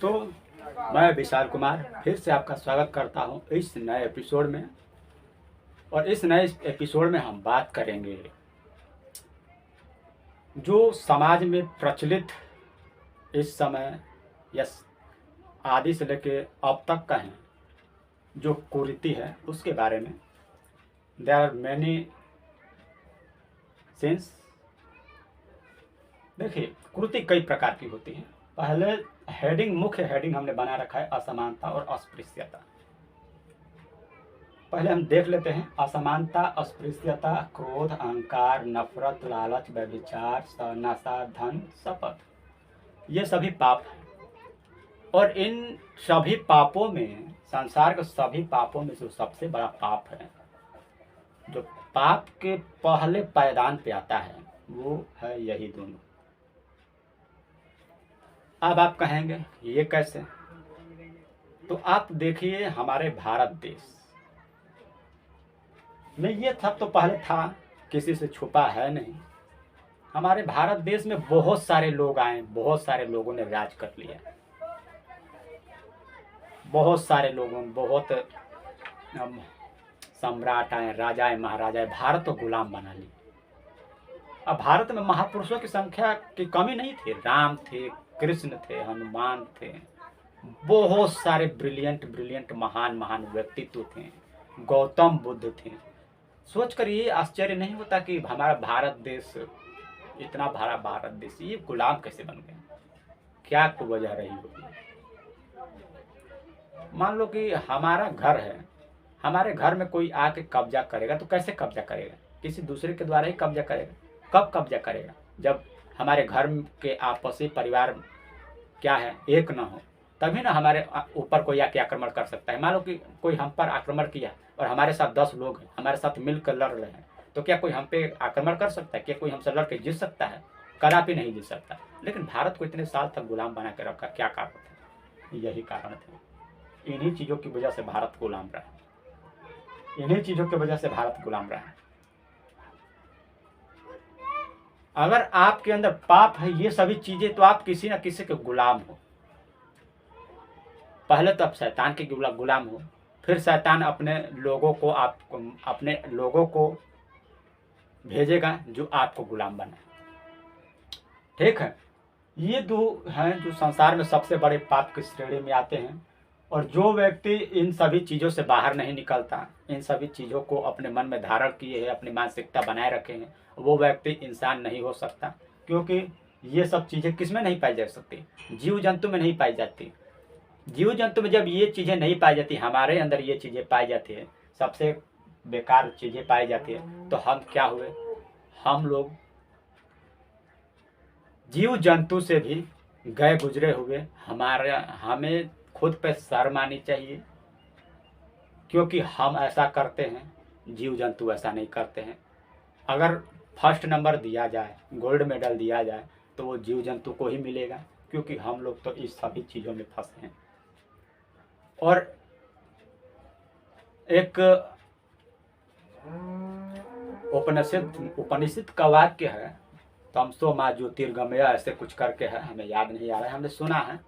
दोस्तों, मैं विशाल कुमार फिर से आपका स्वागत करता हूं इस नए एपिसोड में। और इस नए एपिसोड में हम बात करेंगे जो समाज में प्रचलित इस समय या आदि से लेके अब तक का है जो कुरीति है उसके बारे में। There are many sense. देखिए, कुरीति कई प्रकार की होती है। पहले मुख्य हेडिंग हमने बना रखा है असमानता और अस्पृश्यता। पहले हम देख लेते हैं असमानता, अस्पृश्यता, क्रोध, अहंकार, नफरत, लालच, व्यभिचार, नशा, धन, शपथ, ये सभी पाप हैं। और इन सभी पापों में, संसार के सभी पापों में जो सबसे बड़ा पाप है, जो पाप के पहले पायदान पे आता है, वो है यही दोनों। अब आप कहेंगे ये कैसे? तो आप देखिए, हमारे भारत देश में ये सब तो पहले था, किसी से छुपा है नहीं। हमारे भारत देश में बहुत सारे लोग आए, बहुत सारे लोगों ने राज कर लिया। बहुत सारे लोगों, बहुत सम्राट आए, राजाएं, महाराजाएं, भारत को गुलाम बना ली। अब भारत में महापुरुषों की संख्या की कमी नहीं थी। राम थे, कृष्ण थे, हनुमान थे, बहुत सारे ब्रिलियंट महान व्यक्तित्व थे, गौतम बुद्ध थे। सोचकर ये आश्चर्य नहीं होता कि हमारा भारत देश, इतना बड़ा भारत देश, ये गुलाम कैसे बन गया? क्या तो वजह रही होगी? मान लो कि हमारा घर है, हमारे घर में कोई आके कब्जा करेगा तो कैसे कब्जा करेगा? किसी दूसरे के द्वारा ही कब्जा करेगा। कब कब्जा करेगा? जब हमारे घर के आपसी परिवार क्या है, एक ना हो, तभी ना हमारे ऊपर कोई आके आक्रमण कर सकता है। मान लो कि कोई हम पर आक्रमण किया और हमारे साथ 10 लोग हैं, हमारे साथ मिलकर लड़ रहे हैं, तो क्या कोई हम पे आक्रमण कर सकता है? क्या कोई हमसे लड़ के जीत सकता है? कदापि नहीं जीत सकता। लेकिन भारत को इतने साल तक गुलाम बना के रखा, क्या कारण था? यही कारण थे। इन्हीं चीज़ों की वजह से भारत गुलाम रहा। इन्हीं चीज़ों की वजह से भारत गुलाम रहा। अगर आपके अंदर पाप है, ये सभी चीजें, तो आप किसी न किसी के गुलाम हो। पहले तो आप शैतान के गुलाम हो, फिर शैतान अपने लोगों को भेजेगा जो आपको गुलाम बनाए। ठीक है, ये दो हैं जो संसार में सबसे बड़े पाप की श्रेणी में आते हैं। और जो व्यक्ति इन सभी चीज़ों से बाहर नहीं निकलता, इन सभी चीज़ों को अपने मन में धारण किए है, अपनी मानसिकता बनाए रखे हैं, वो व्यक्ति इंसान नहीं हो सकता। क्योंकि ये सब चीज़ें किस में नहीं पाई जा सकती? जीव जंतु में नहीं पाई जाती। जीव जंतु में जब ये चीज़ें नहीं पाई जाती, हमारे अंदर ये चीज़ें पाई जाती है, सबसे बेकार चीज़ें पाई जाती है, तो हम क्या हुए? हम लोग जीव जंतु से भी गए गुजरे हुए। हमें खुद पे शर्म आनी चाहिए, क्योंकि हम ऐसा करते हैं, जीव जंतु ऐसा नहीं करते हैं। अगर फर्स्ट नंबर दिया जाए, गोल्ड मेडल दिया जाए, तो वो जीव जंतु को ही मिलेगा, क्योंकि हम लोग तो इस सभी चीज़ों में फंसे हैं। और एक उपनिषद का वाक्य है, तमसो माँ ज्योतिर्गमय, ऐसे कुछ करके है, हमें याद नहीं आ रहा है, हमने सुना है।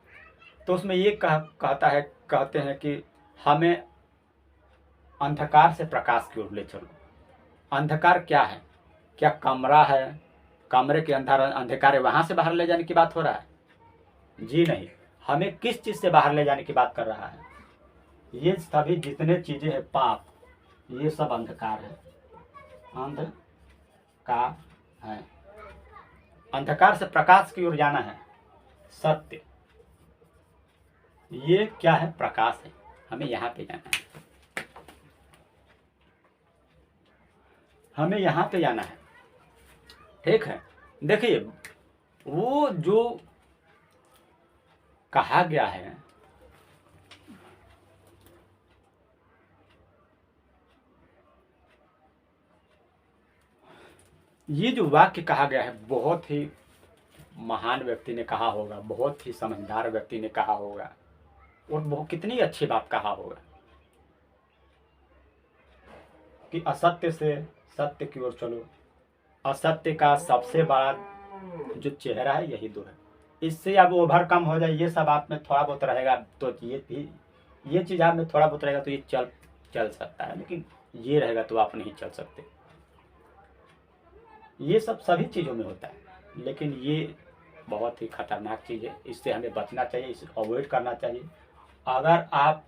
तो उसमें ये कहते हैं कि हमें अंधकार से प्रकाश की ओर ले चलो। अंधकार क्या है? क्या कमरा है, कमरे के अंधकार है, वहां से बाहर ले जाने की बात हो रहा है? जी नहीं। हमें किस चीज से बाहर ले जाने की बात कर रहा है? ये सभी जितने चीजें हैं पाप, ये सब अंधकार है। अंधकार है। अंधकार से प्रकाश की ओर जाना है, सत्य। ये क्या है? प्रकाश है। हमें यहाँ पे जाना है, हमें यहाँ पे जाना है। ठीक है, देखिए, वो जो कहा गया है, ये जो वाक्य कहा गया है, बहुत ही महान व्यक्ति ने कहा होगा, बहुत ही समझदार व्यक्ति ने कहा होगा, और बहुत कितनी अच्छी बात कहा होगा कि असत्य से सत्य की ओर चलो। असत्य का सबसे बड़ा जो चेहरा है, यही दो है, इससे अब ओवरकम हो जाए, ये सब आप में थोड़ा बहुत रहेगा तो ये चीज़ आप में थोड़ा बहुत रहेगा तो ये चल सकता है, लेकिन ये रहेगा तो आप नहीं चल सकते। ये सब सभी चीज़ों में होता है, लेकिन ये बहुत ही खतरनाक चीज़ है, इससे हमें बचना चाहिए, इसे अवॉइड करना चाहिए। अगर आप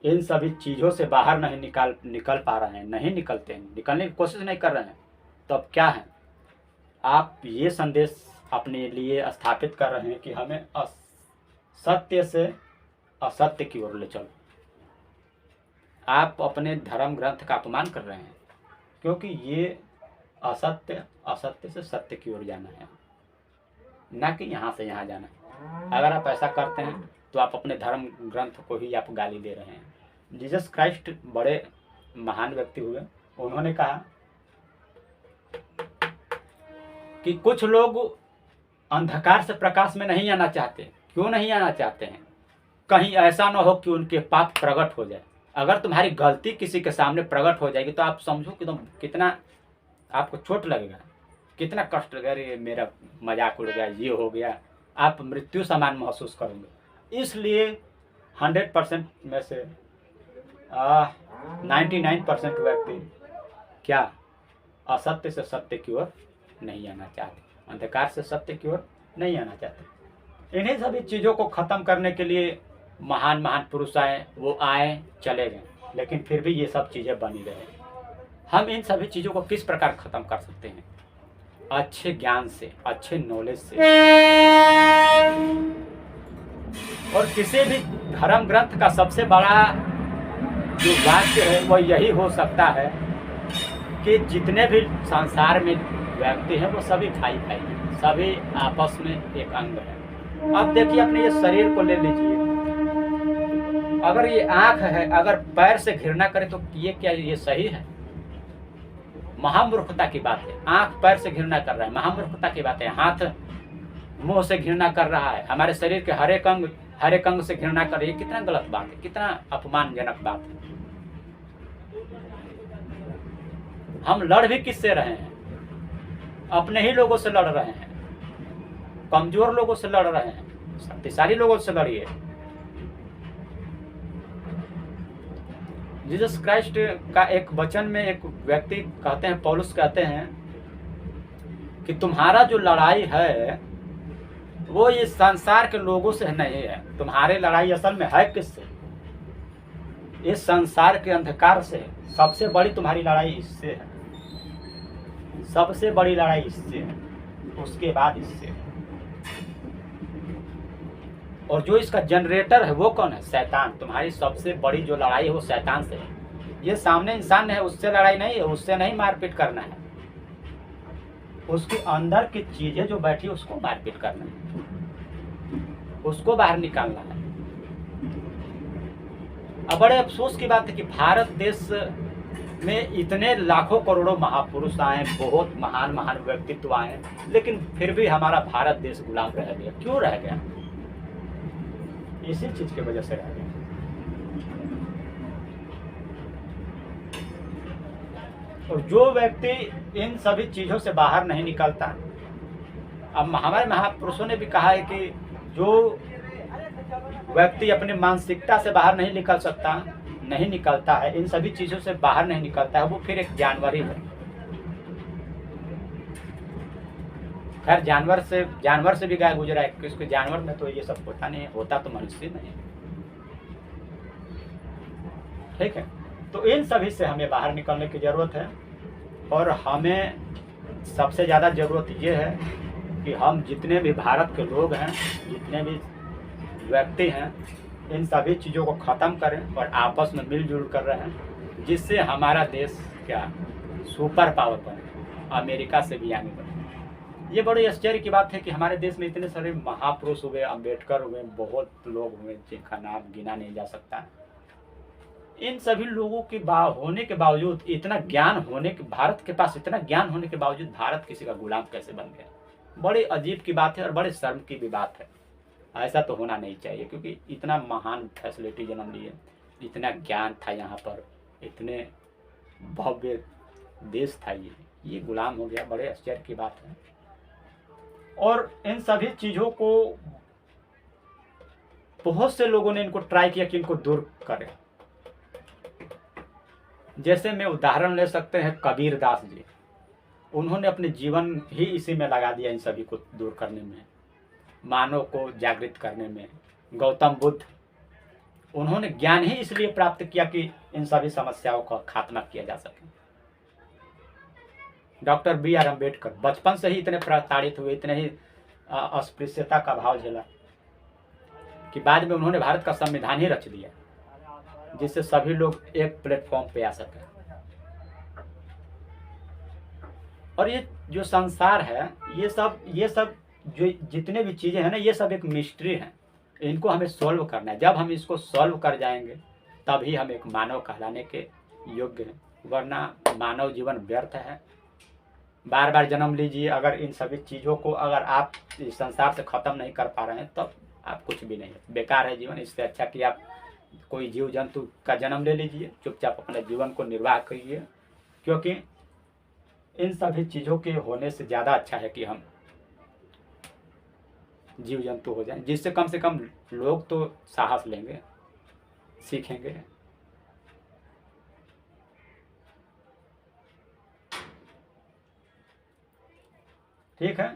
इन सभी चीज़ों से बाहर नहीं निकल पा रहे हैं, नहीं निकलते हैं, निकलने की कोशिश नहीं कर रहे हैं, तो अब क्या है, आप ये संदेश अपने लिए स्थापित कर रहे हैं कि हमें सत्य से असत्य की ओर ले चलो। आप अपने धर्म ग्रंथ का अपमान कर रहे हैं, क्योंकि ये असत्य से सत्य की ओर जाना है, ना कि यहाँ से यहाँ जाना है। अगर आप ऐसा करते हैं तो आप अपने धर्म ग्रंथ को ही आप गाली दे रहे हैं। जीसस क्राइस्ट बड़े महान व्यक्ति हुए, उन्होंने कहा कि कुछ लोग अंधकार से प्रकाश में नहीं आना चाहते। क्यों नहीं आना चाहते हैं? कहीं ऐसा ना हो कि उनके पाप प्रकट हो जाए। अगर तुम्हारी गलती किसी के सामने प्रकट हो जाएगी तो आप समझो कि तुम कितना आपको चोट लगेगा, कितना कष्ट लगेगा, अरे मेरा मजाक उड़ गया, ये हो गया, आप मृत्यु समान महसूस करेंगे। इसलिए 100% में से 99% व्यक्ति क्या असत्य से सत्य की ओर नहीं आना चाहते, अंधकार से सत्य की ओर नहीं आना चाहते। इन्हीं सभी चीज़ों को ख़त्म करने के लिए महान महान पुरुष आए, वो आए चले गए, लेकिन फिर भी ये सब चीज़ें बनी रहे। हम इन सभी चीज़ों को किस प्रकार ख़त्म कर सकते हैं? अच्छे ज्ञान से, अच्छे नॉलेज से। और किसी भी धर्म ग्रंथ का सबसे बड़ा जो वाक्य है वो यही हो सकता है कि जितने भी संसार में व्यक्ति हैं वो सभी भाई भाई हैं, सभी आपस में एक अंग है। अब देखिए, अपने ये शरीर को ले लीजिए, अगर ये आँख है, अगर पैर से घृणा करे तो ये क्या ये सही है? महामूर्खता की बात है। आँख पैर से घृणा कर रहा है, महामूर्खता की बात है। हाथ मुंह से घृणा कर रहा है, हमारे शरीर के हर एक अंग से घृणा कर रही है। कितना गलत बात है, कितना अपमानजनक बात है। हम लड़ भी किससे रहे हैं? अपने ही लोगों से लड़ रहे हैं, कमजोर लोगों से लड़ रहे हैं। शक्तिशाली लोगों से लड़िए। जीसस क्राइस्ट का एक वचन में एक व्यक्ति कहते हैं, पौलुस कहते हैं कि तुम्हारा जो लड़ाई है वो इस संसार के लोगों से नहीं है। तुम्हारी लड़ाई असल में है किससे? इस संसार के अंधकार से। सबसे बड़ी तुम्हारी लड़ाई इससे है, सबसे बड़ी लड़ाई इससे है, उसके बाद इससे। और जो इसका जनरेटर है वो कौन है? शैतान। तुम्हारी सबसे बड़ी जो लड़ाई है वो शैतान से है। ये सामने इंसान है, उससे लड़ाई नहीं है, उससे नहीं मारपीट करना है, उसके अंदर की चीजें जो बैठी उसको मारपीट करना है, उसको बाहर निकालना है। अब बड़े अफसोस की बात है कि भारत देश में इतने लाखों करोड़ों महापुरुष आए, बहुत महान महान व्यक्तित्व आए, लेकिन फिर भी हमारा भारत देश गुलाम रह गया। क्यों रह गया? इसी चीज की वजह से रह गया। और जो व्यक्ति इन सभी चीजों से बाहर नहीं निकलता, अब हमारे महापुरुषों ने भी कहा है कि जो व्यक्ति अपनी मानसिकता से बाहर नहीं निकलता है, इन सभी चीजों से बाहर नहीं निकलता है, वो फिर एक जानवर ही है। खैर जानवर से भी गाय गुजरा है, क्योंकि जानवर में तो ये सब होता नहीं है, होता तो मनुष्य में है। ठीक है, तो इन सभी से हमें बाहर निकलने की जरूरत है। और हमें सबसे ज्यादा जरूरत ये है कि हम जितने भी भारत के लोग हैं, जितने भी व्यक्ति हैं, इन सभी चीज़ों को ख़त्म करें और आपस में मिलजुल कर रहें, जिससे हमारा देश क्या सुपर पावर बने, अमेरिका से भी आगे बढ़े। ये बड़ी आश्चर्य की बात है कि हमारे देश में इतने सारे महापुरुष हुए, अम्बेडकर हुए, बहुत लोग हुए जिनका नाम गिना नहीं जा सकता। इन सभी लोगों के होने के बावजूद, इतना ज्ञान होने के, भारत के पास इतना ज्ञान होने के बावजूद भारत किसी का गुलाम कैसे बन गया? बड़ी अजीब की बात है और बड़े शर्म की भी बात है। ऐसा तो होना नहीं चाहिए, क्योंकि इतना महान फैसिलिटी जन्म लिए, इतना ज्ञान था यहाँ पर, इतने भव्य देश था, ये गुलाम हो गया। बड़े आश्चर्य की बात है। और इन सभी चीज़ों को बहुत से लोगों ने इनको ट्राई किया कि इनको दूर करें। जैसे मैं उदाहरण ले सकते हैं कबीर दास जी, उन्होंने अपने जीवन ही इसी में लगा दिया, इन सभी को दूर करने में, मानव को जागृत करने में। गौतम बुद्ध, उन्होंने ज्ञान ही इसलिए प्राप्त किया कि इन सभी समस्याओं का खात्मा किया जा सके। डॉक्टर BR अम्बेडकर बचपन से ही इतने प्रताड़ित हुए, इतने ही अस्पृश्यता का भाव झेला कि बाद में उन्होंने भारत का संविधान ही रच दिया, जिससे सभी लोग एक प्लेटफॉर्म पे आ सके। और ये जो संसार है, ये सब जो जितने भी चीज़ें हैं ना, ये सब एक मिस्ट्री है। इनको हमें सॉल्व करना है। जब हम इसको सॉल्व कर जाएंगे तभी हम एक मानव कहलाने के योग्य हैं, वरना मानव जीवन व्यर्थ है। बार बार जन्म लीजिए, अगर इन सभी चीज़ों को अगर आप इस संसार से ख़त्म नहीं कर पा रहे हैं तब आप कुछ भी नहीं है, बेकार है जीवन। इससे अच्छा कि आप कोई जीव जंतु का जन्म ले लीजिए, चुपचाप अपने जीवन को निर्वाह करिए, क्योंकि इन सभी चीज़ों के होने से ज़्यादा अच्छा है कि हम जीव जंतु हो जाएं, जिससे कम से कम लोग तो साहस लेंगे, सीखेंगे। ठीक है,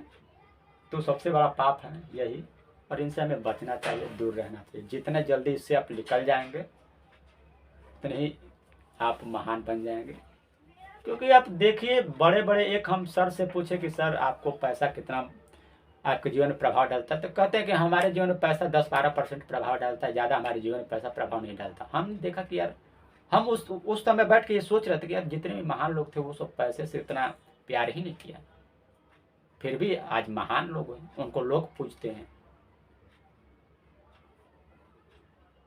तो सबसे बड़ा पाप है यही, और इनसे हमें बचना चाहिए, दूर रहना चाहिए। जितने जल्दी इससे आप निकल जाएंगे उतने ही आप महान बन जाएंगे। क्योंकि आप देखिए, बड़े बड़े, एक हम सर से पूछे कि सर आपको पैसा कितना आपके जीवन में प्रभाव डालता है, तो कहते हैं कि हमारे जीवन में पैसा 10-12% प्रभाव डालता है, ज़्यादा हमारे जीवन में पैसा प्रभाव नहीं डालता। हम देखा कि यार, हम उस समय बैठ के ये सोच रहे थे कि यार जितने भी महान लोग थे वो सब पैसे से इतना प्यार ही नहीं किया, फिर भी आज महान लोग हैं, उनको लोग पूछते हैं।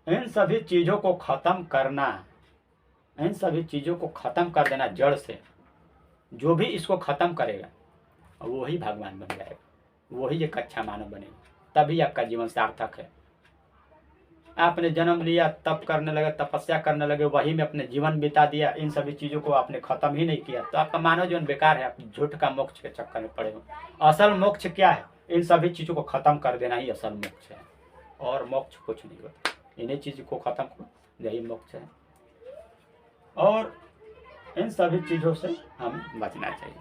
इन सभी चीज़ों को ख़त्म करना, इन सभी चीज़ों को ख़त्म कर देना जड़ से। जो भी इसको ख़त्म करेगा वो ही भगवान बन जाएगा, वही एक अच्छा मानव बनेगा, तभी आपका जीवन सार्थक है। आपने जन्म लिया, तप करने लगे, तपस्या करने लगे, वही में अपने जीवन बिता दिया, इन सभी चीज़ों को आपने ख़त्म ही नहीं किया, तो आपका मानव जीवन बेकार है। आप झूठ का मोक्ष के चक्कर में पड़े हो। असल मोक्ष क्या है? इन सभी चीज़ों को ख़त्म कर देना ही असल मोक्ष है, और मोक्ष कुछ नहीं होता। इन्हीं चीज़ों को ख़त्म करो, यही मोक्ष है। और इन सभी चीज़ों से हम बचना चाहिए।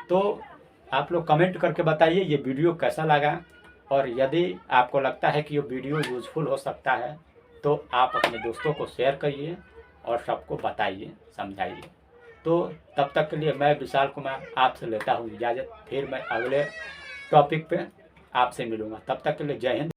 तो आप लोग कमेंट करके बताइए ये वीडियो कैसा लगा, और यदि आपको लगता है कि ये वीडियो यूज़फुल हो सकता है तो आप अपने दोस्तों को शेयर करिए और सबको बताइए, समझाइए। तो तब तक के लिए मैं विशाल कुमार आपसे लेता हूँ इजाज़त। फिर मैं अगले टॉपिक पे आपसे मिलूँगा। तब तक के लिए जय हिंद।